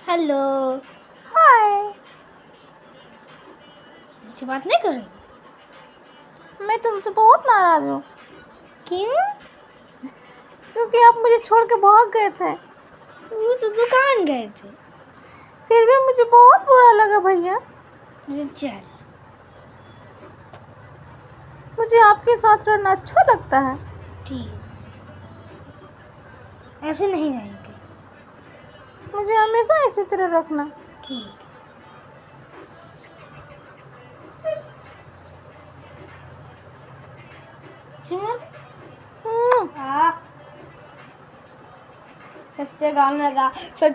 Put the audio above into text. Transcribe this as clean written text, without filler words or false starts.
Hello. हाय। मुझसे बात नहीं कर रही? मैं तुमसे बहुत नाराज हूँ क्यों? क्योंकि आप मुझे छोड़ के भाग गए थे। वो तो दुकान गए थे। फिर भी मुझे बहुत बुरा लगा भैया। चल, मुझे आपके साथ रहना अच्छा लगता है। ठीक, ऐसे नहीं जाएंगे। मुझे हमेशा इसी तरह रखना। ठीक। सुनो हम्म। सच्चे गाना गा।